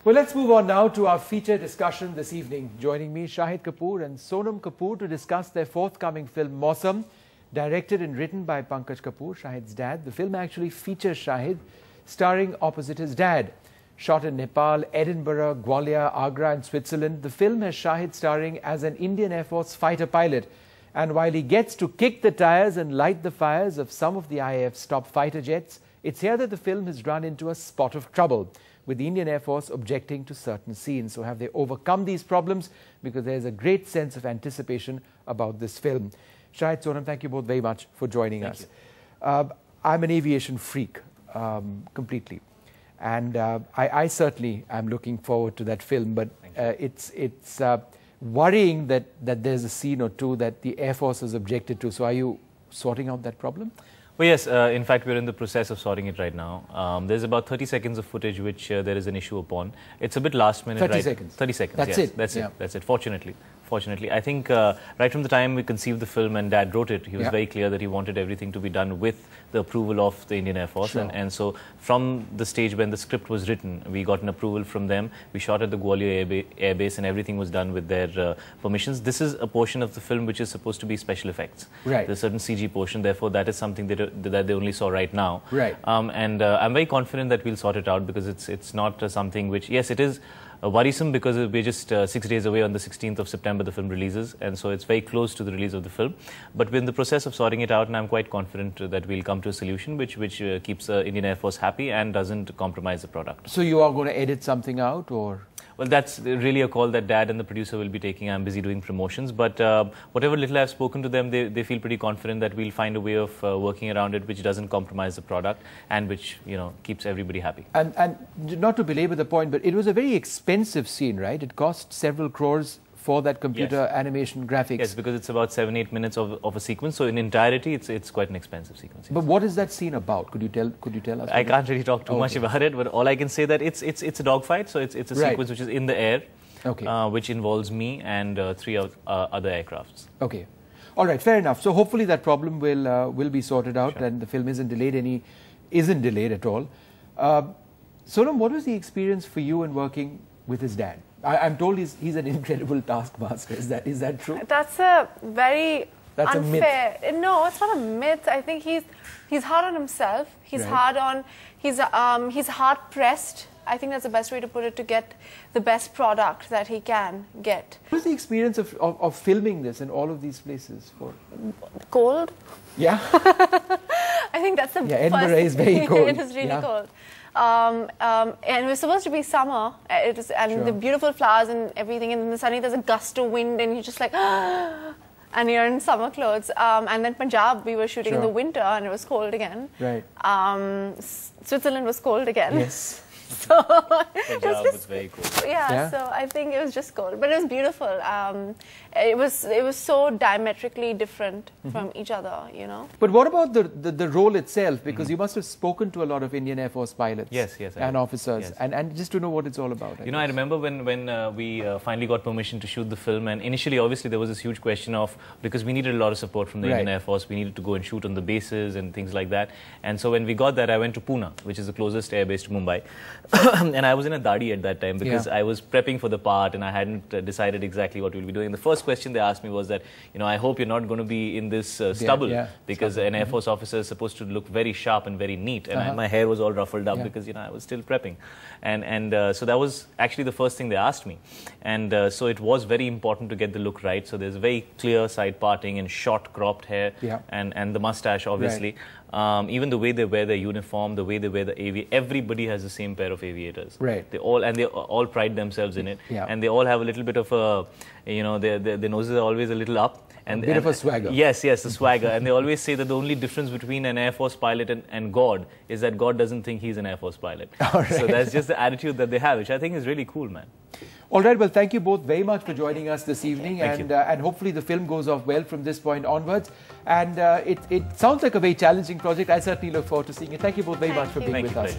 Well, let's move on now to our feature discussion this evening. Joining me, Shahid Kapoor and Sonam Kapoor to discuss their forthcoming film, Mausam, directed and written by Pankaj Kapur, Shahid's dad. The film actually features Shahid, starring opposite his dad. Shot in Nepal, Edinburgh, Gwalior, Agra and Switzerland, the film has Shahid starring as an Indian Air Force fighter pilot. And while he gets to kick the tires and light the fires of some of the IAF's top fighter jets, it's here that the film has run into a spot of trouble, with the Indian Air Force objecting to certain scenes. So have they overcome these problems? Because there's a great sense of anticipation about this film. Shahid, Sonam, thank you both very much for joining us. I'm an aviation freak, completely. And I certainly am looking forward to that film, but it's worrying that there's a scene or two that the Air Force has objected to. So are you sorting out that problem? Well, yes. In fact, we're in the process of sorting it right now. There's about 30 seconds of footage which there is an issue upon. It's a bit last minute. 30 seconds? 30 seconds, That's yes. it? That's it. That's it. Fortunately, I think right from the time we conceived the film and Dad wrote it, he was very clear that he wanted everything to be done with the approval of the Indian Air Force. Sure. And so from the stage when the script was written, we got an approval from them. We shot at the Gwalior Air Base and everything was done with their permissions. This is a portion of the film which is supposed to be special effects. Right. There's a certain CG portion, therefore that is something that they only saw right now. Right. And I'm very confident that we'll sort it out, because it's not something which, yes, it is worrisome because we're just 6 days away. On the 16th of September the film releases, and so it's very close to the release of the film, but we're in the process of sorting it out, and I'm quite confident that we'll come to a solution which keeps Indian Air Force happy and doesn't compromise the product. So you are going to edit something out, or? Well, that's really a call that Dad and the producer will be taking. I'm busy doing promotions, but whatever little I've spoken to them, they feel pretty confident that we'll find a way of working around it which doesn't compromise the product and which, you know, keeps everybody happy. And not to belabor the point, but it was a very expensive scene, right? It cost several crores for that computer animation graphics. Yes, because it's about 7-8 minutes of a sequence, so in entirety it's quite an expensive sequence. Yes. But what is that scene about? Could you tell us? I can't really talk too much about it, but all I can say that it's a dogfight, so it's a sequence which is in the air, which involves me and 3 other aircrafts. Okay. All right, fair enough. So hopefully that problem will be sorted out, and the film isn't delayed at all. Sonam, what was the experience for you in working with his dad? I'm told he's an incredible taskmaster. Is that true? That's a very unfair. A myth. No, it's not a myth. I think he's hard on himself. He's he's hard pressed. I think that's the best way to put it, to get the best product that he can get. What was the experience of filming this in all of these places? Cold. Yeah. I think that's the first Edinburgh is very cold. It is really cold. And it was supposed to be summer, the beautiful flowers and everything, and then suddenly there's a gust of wind and you're just like, and you're in summer clothes. And then Punjab, we were shooting in the winter and it was cold again. Right. Switzerland was cold again. Yes. So Punjab was very cold. Yeah, so I think it was just cold, but it was beautiful. It was so diametrically different from each other, you know. But what about the role itself? Because you must have spoken to a lot of Indian Air Force pilots and officers, and just to know what it's all about. I remember when we finally got permission to shoot the film, and initially, obviously, there was this huge question of, because we needed a lot of support from the Indian Air Force, we needed to go and shoot on the bases and things like that. And so when we got that, I went to Pune, which is the closest airbase to Mumbai. And I was in a dadi at that time because I was prepping for the part and I hadn't decided exactly what we'll be doing. The first question they asked me was that, you know, I hope you're not going to be in this stubble, because an Air Force officer is supposed to look very sharp and very neat. And my hair was all ruffled up because, you know, I was still prepping. And so that was actually the first thing they asked me. And so it was very important to get the look right. So there's very clear side parting and short cropped hair and the mustache, obviously. Even the way they wear their uniform, the way they wear the everybody has the same pair of aviators. Right. They all pride themselves in it, and they all have a little bit of a, you know, their noses are always a little up. And a bit of a swagger. Yes, the swagger. And they always say that the only difference between an Air Force pilot and God is that God doesn't think he's an Air Force pilot. So that's just the attitude that they have, which I think is really cool, man. All right, well, thank you both very much for joining us this evening, and hopefully the film goes off well from this point onwards. And it sounds like a very challenging project. I certainly look forward to seeing it. Thank you both very much for being with us.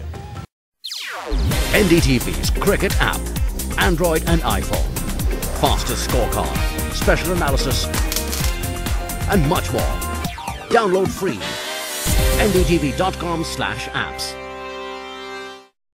NDTV's cricket app, Android and iPhone, fastest scorecard, special analysis, and much more. Download free. ndtv.com/apps.